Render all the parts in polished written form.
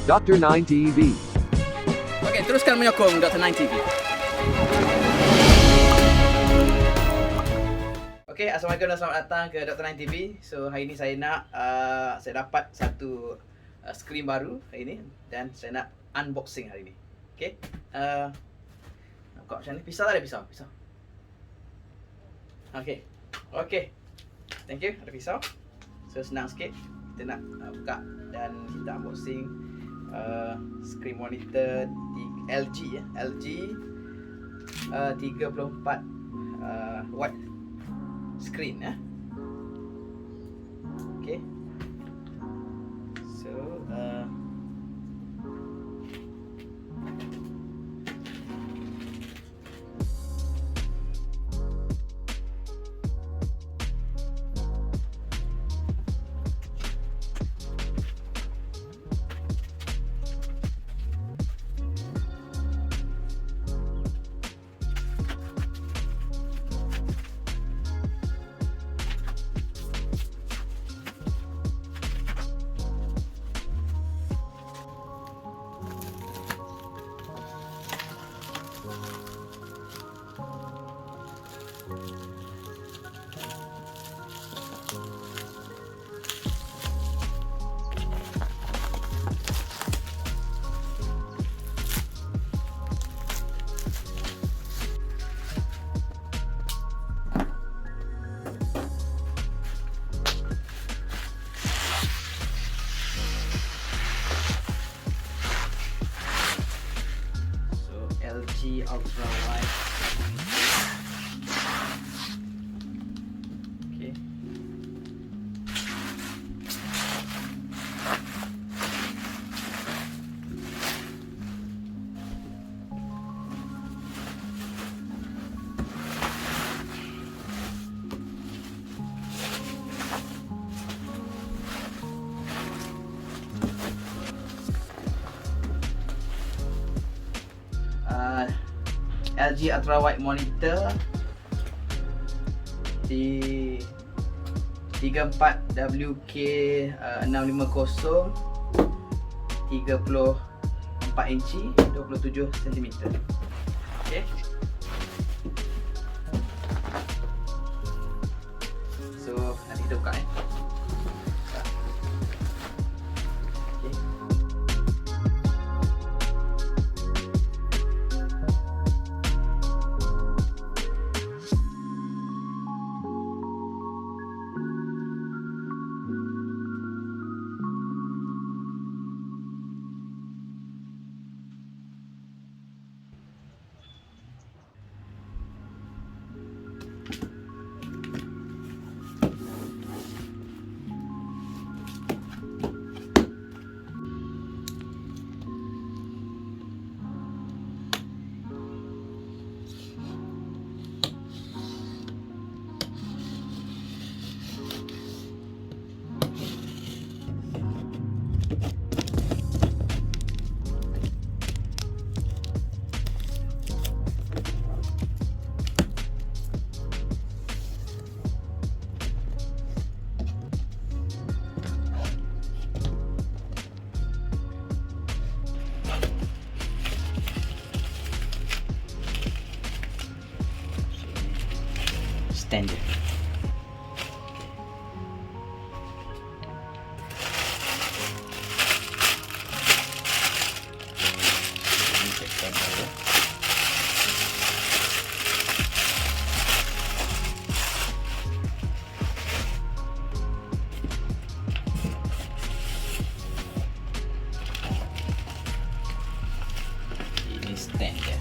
Dr. 9 TV. Okey, teruskan menyokong Dr. 9 TV. Okey, Assalamualaikum dan selamat datang ke Dr. 9 TV. So, hari ni saya dapat satu skrin baru hari ni dan saya nak unboxing hari ni. Okey. Nak buka macam ni. Pisau tak ada pisau? Pisau. Okey. Okey. Thank you. Ada pisau. So, senang sikit. Kita nak buka dan kita unboxing screen monitor LG ya. LG 34 watt screen ya. Okay. So LG ultra wide. Okay. LG ultra wide monitor di 34WK650 34 inci 27 cm. Okey. So nanti kita buka stand dia. Ini stand dia.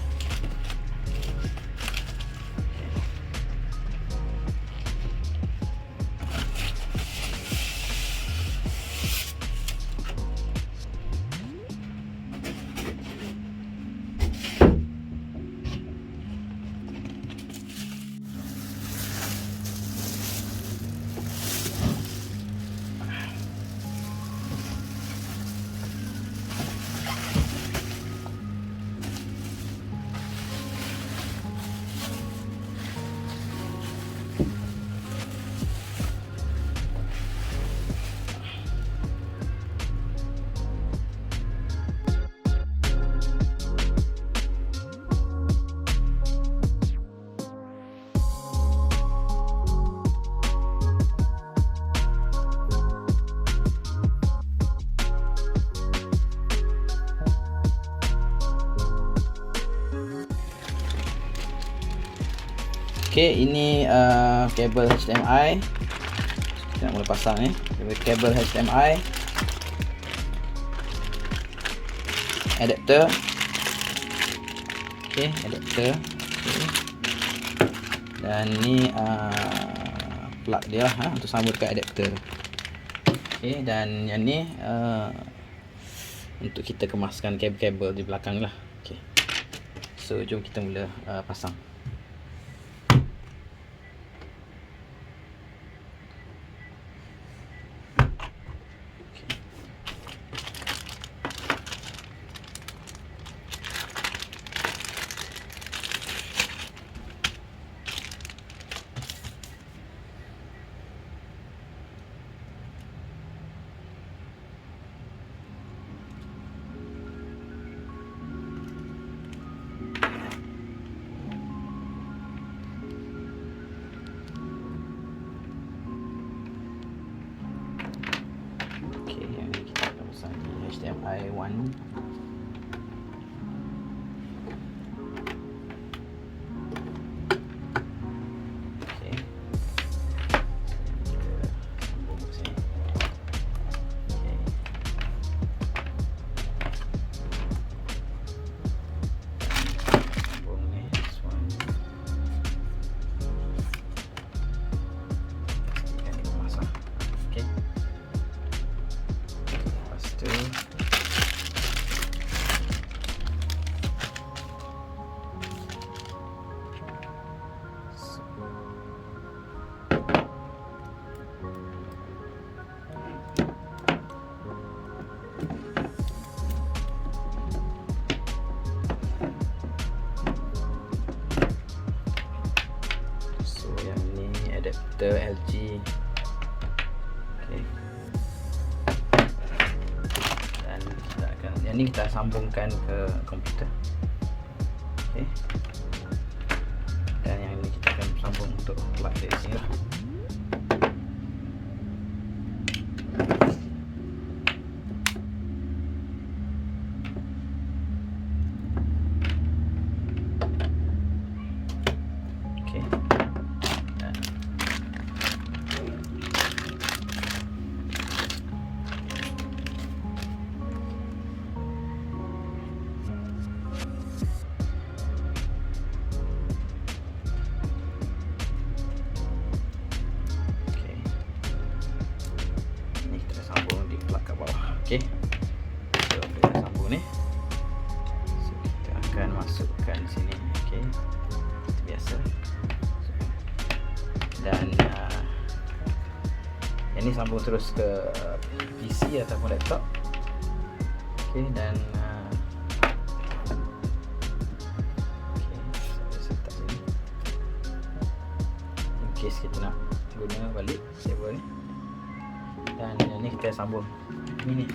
Okay, ini kabel HDMI. Kita nak mula pasang ni. Kabel HDMI, adapter. Okay, adapter. Okay. Dan ni plug dia lah, untuk sambung dekat adapter. Okay, dan yang ni untuk kita kemaskan kabel-kabel di belakang lah. Okay. So jom kita mula pasang. HDMI 1. Okay. Adapter LG. Okay. Dan kita akan, yang ni kita sambungkan ke komputer. Okay. Dan yang ni kita akan sambung untuk plug dari sini lah. Okay, so kita sambung ni. So kita akan masukkan sini. Okay, seperti biasa. Dan yang ni sambung terus ke PC ataupun laptop. Okay, dan okay, saya letak sini in case kita nak guna balik kabel ni. Dan yang ni kita sambung Minit.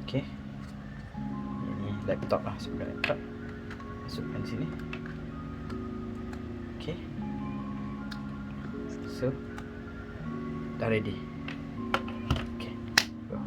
Okay, ini laptop lah, masukkan laptop, masukkan sini. Okay, so dah ready. Okay, go.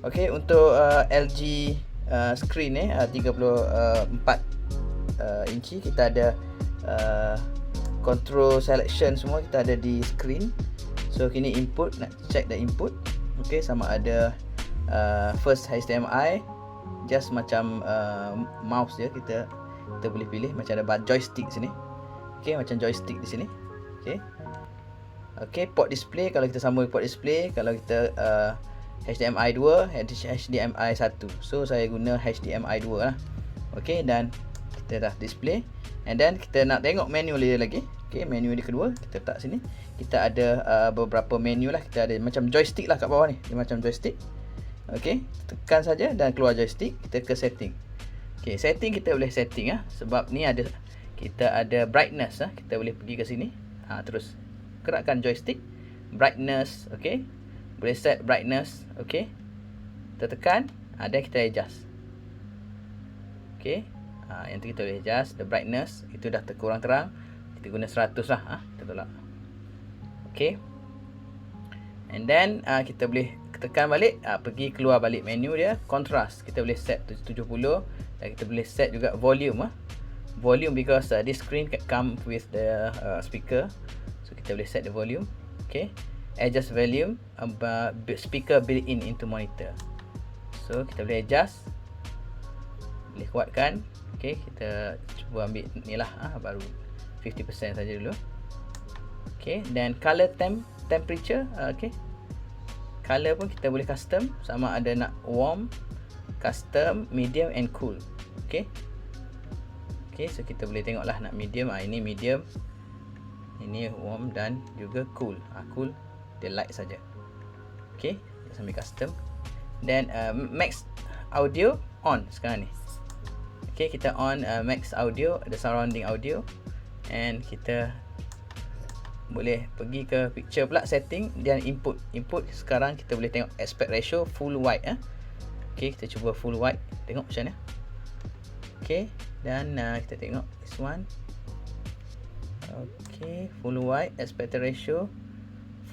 Okey, untuk LG screen 34 inci, kita ada control selection semua kita ada di screen. So kini input, nak check the input. Okey, sama ada first HDMI, just macam mouse je, kita boleh pilih macam ada joystick sini. Okey, macam joystick di sini. Okey. Okey, port display, kalau kita sambung port display, kalau kita HDMI 2, HDMI 1. So saya guna HDMI 2 lah. Okey, dan kita dah display. And then kita nak tengok menu dia lagi. Okey, menu dia kedua kita letak sini. Kita ada beberapa menu lah. Kita ada macam joystick lah kat bawah ni. Dia macam joystick. Okey, tekan saja dan keluar joystick. Kita ke setting. Okey, setting kita boleh setting sebab ni ada, kita ada brightness kita boleh pergi ke sini. Terus gerakkan joystick, brightness. Okey, boleh set brightness. Okey, kita tekan, dan kita adjust. Okey, yang tu kita boleh adjust the brightness. Itu dah kurang terang, kita guna 100 lah. Kita tolak. Okey, and then kita boleh tekan balik, pergi keluar balik menu dia. Contrast kita boleh set 70, dan kita boleh set juga volume. Volume because this screen come with the speaker, so kita boleh set the volume. Okay, adjust volume, speaker built in into monitor. So kita boleh adjust, boleh kuatkan. Okay, kita cuba ambil ni lah, baru 50% saja dulu. Okay, dan color temperature. Okay, color pun kita boleh custom, sama ada nak warm, custom, medium and cool. Okay. Okay, so kita boleh tengok lah nak medium. Ini medium, ini warm dan juga cool. Cool dia light saja. Okay, kita sambil custom. Dan max audio on sekarang ni. Okay, kita on max audio, ada surrounding audio. And kita boleh pergi ke picture pula, setting dan input. Input sekarang kita boleh tengok aspect ratio full wide. Okay, kita cuba full wide, tengok macam mana. Okay, dan kita tengok this one. Okay, full wide, aspect ratio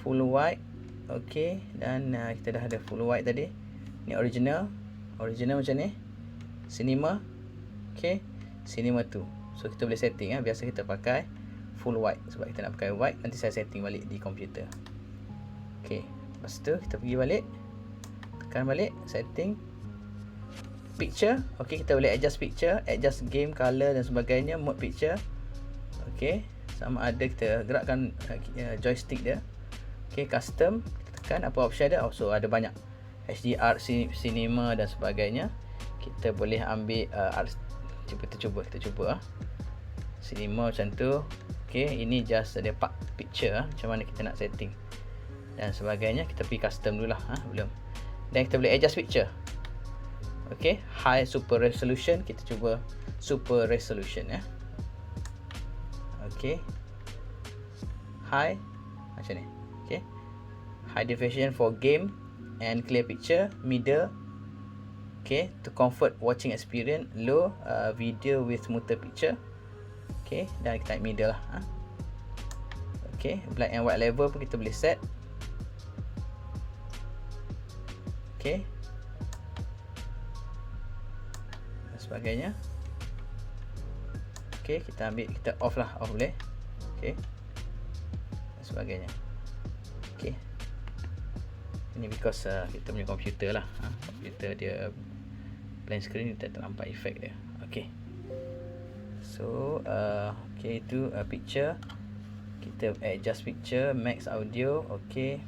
full wide. Okay, dan kita dah ada full wide tadi. Ni original macam ni. Cinema. Okay, cinema 2. So kita boleh setting. Biasa kita pakai full wide sebab kita nak pakai wide. Nanti saya setting balik di komputer. Okay, lepas tu kita pergi balik, tekan balik setting picture. Okay, kita boleh adjust picture, adjust game, color dan sebagainya, mode picture. Okay, sama ada kita gerakkan joystick dia. Okay, custom, kita tekan apa option dia. So ada banyak HDR, cinema dan sebagainya. Kita boleh ambil kita cuba cinema macam tu. Okay, ini just ada part picture. Macam mana kita nak setting dan sebagainya. Kita pergi custom dulu lah. Belum. Dan kita boleh adjust picture. Okay, high super resolution. Kita cuba super resolution Okay, high macam ni. Okay, high definition for game and clear picture. Middle, okay, to comfort watching experience. Low, video with smoother picture. Okay, dan kita naik middle lah. Okay, black and white level pun kita boleh set. Okay, dan sebagainya. Okay, kita ambil, kita off lah, off boleh. Okay, dan sebagainya. Okay, ini because kita punya komputer lah. Komputer dia blank screen, kita tak nampak efek dia. Okay, so okay, itu picture. Kita adjust picture, max audio. Okay,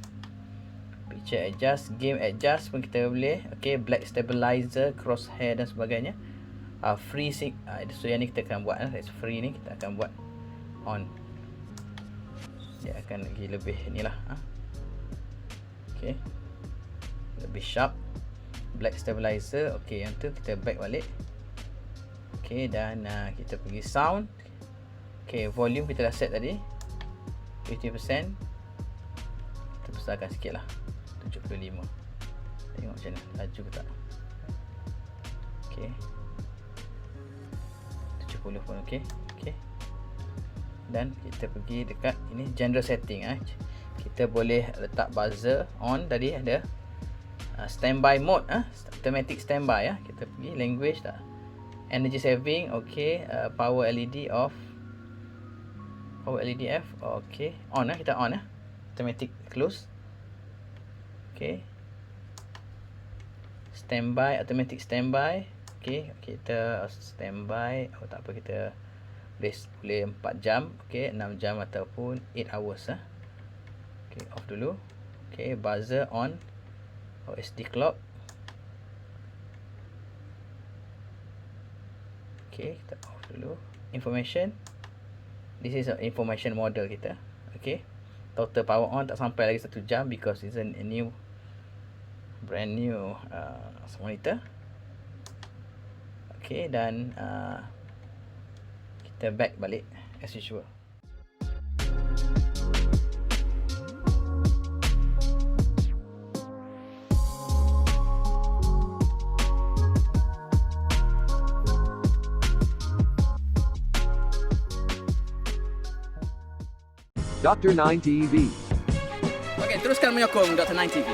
picture adjust, game adjust pun kita boleh. Okay, black stabilizer, crosshair dan sebagainya. Free sync, so yang ni kita akan buat free ni kita akan buat on. Dia akan lagi lebih ni lah. Okay, lebih sharp. Black stabilizer. Okay, yang tu kita back balik. Okay, dan kita pergi sound. Okay, volume kita dah set tadi 50%. Kita besarkan sikit lah, 75. Tengok macam mana, laju ke tak. Okay, 70 pun okay. Okay, dan kita pergi dekat ini general setting. Kita boleh letak buzzer on. Tadi ada Standby mode, automatic standby. Kita pergi language dah. Energy saving, okay. Power LED off. Power LED F, okay. On kita on automatic close. Okay. Standby, automatic standby. Okay, kita standby. Tak apa, kita boleh 4 jam, okay, 6 jam ataupun 8 hours. Okay, off dulu. Okay, buzzer on. SD clock. Okay, kita off dulu. Information. This is information model kita. Okay. Total power on tak sampai lagi 1 jam because it's a new brand new monitor. Okay, dan kita back balik as usual. Dr. 9 TV. Okey, teruskan menyokong Dr. 9 TV.